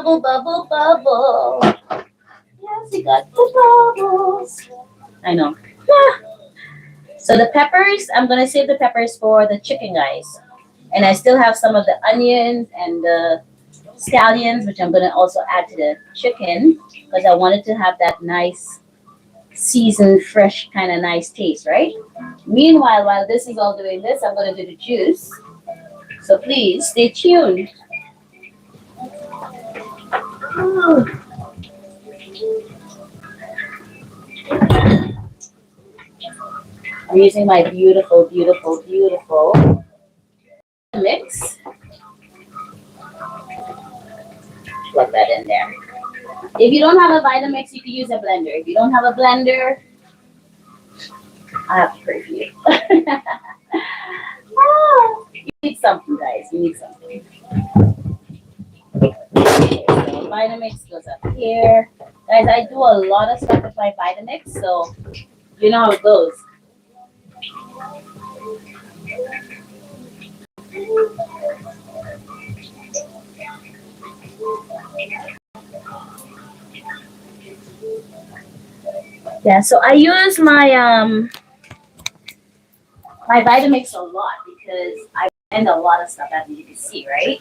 bubble, bubble, bubble. Yes, you got the bubbles. I know. Ah. So the peppers, I'm gonna save the peppers for the chicken, guys. And I still have some of the onions and the scallions, which I'm gonna also add to the chicken because I wanted to have that nice seasoned, fresh, kind of nice taste, right? Meanwhile, while this is all doing this, I'm gonna do the juice. So please stay tuned. I'm using my beautiful, beautiful, beautiful mix. Plug that in there. If you don't have a Vitamix, you can use a blender. If you don't have a blender, I have to pray for you. You need something, guys. You need something. Okay, so Vitamix goes up here. Guys, I do a lot of stuff with my Vitamix, so you know how it goes. Yeah, so I use my Vitamix a lot because I blend a lot of stuff as you can see, right?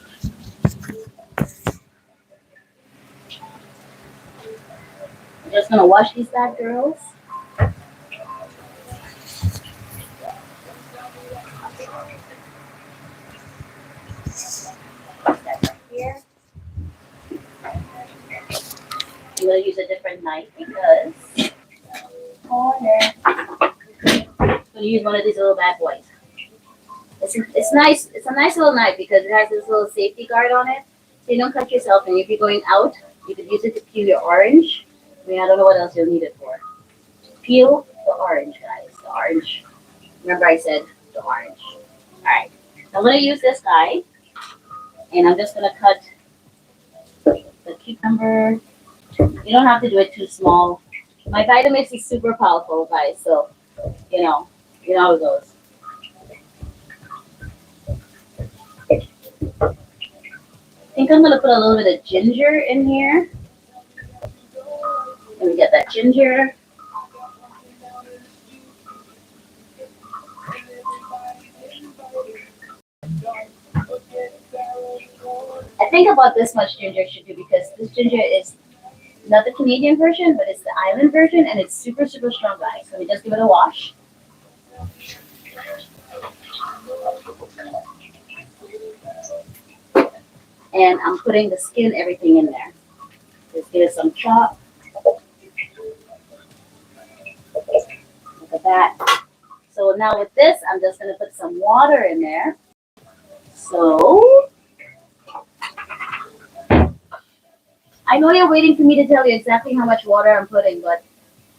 I'm just gonna wash these bad girls. That right here. I'm gonna use a different knife because corner. I'm gonna use one of these little bad boys. It's nice. It's a nice little knife because it has this little safety guard on it, so you don't cut yourself. And if you're going out, you could use it to peel your orange. I mean, I don't know what else you'll need it for. Peel the orange, guys. The orange. Remember, I said the orange. All right. I'm gonna use this guy, and I'm just gonna cut the cucumber. You don't have to do it too small. My Vitamix is super powerful, guys. So you know, you know how it goes. I think I'm gonna put a little bit of ginger in here. Let me get that ginger. I think about this much ginger should do because this ginger is not the Canadian version, but it's the island version, and it's super, super strong, guys. So we just give it a wash. And I'm putting the skin, everything in there. Just give it some chop. Look at that. So now with this, I'm just gonna put some water in there. So I know you're waiting for me to tell you exactly how much water I'm putting, but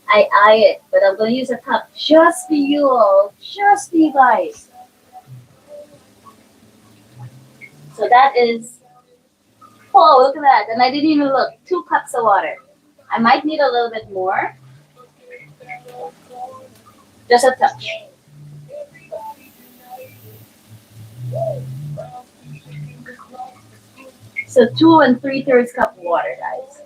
I eye it. But I'm gonna use a cup just for you all, just for you guys. So that is, oh, look at that. And I didn't even look. 2 cups of water. I might need a little bit more. Just a touch. So 2 3/4 cup of water, guys.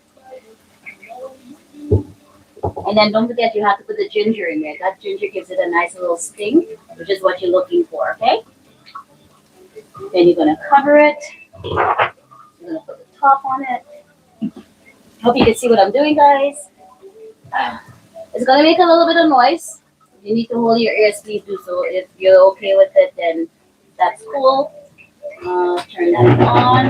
And then don't forget you have to put the ginger in there. That ginger gives it a nice little sting, which is what you're looking for, okay? Then you're gonna cover it. You're gonna put the top on it. Hope you can see what I'm doing, guys. It's gonna make a little bit of noise. If you need to hold your ears, please do so. If you're okay with it, then that's cool. Turn that on.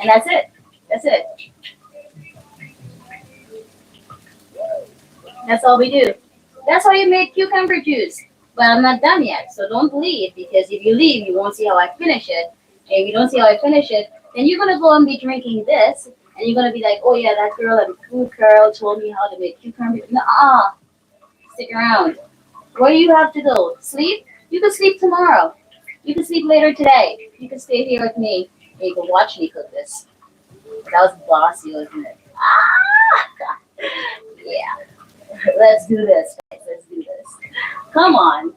And that's it. That's it. That's all we do. That's how you make cucumber juice. But I'm not done yet, so don't leave because if you leave, you won't see how I finish it. And if you don't see how I finish it, then you're gonna go and be drinking this, and you're gonna be like, "Oh yeah, that girl at Food-Farrell told me how to make cucumber." Nah, stick around. Where do you have to go? Sleep? You can sleep tomorrow. You can sleep later today. You can stay here with me, and you can watch me cook this. That was bossy, wasn't it? Ah! Yeah. Let's do this, guys. Let's do this. Come on.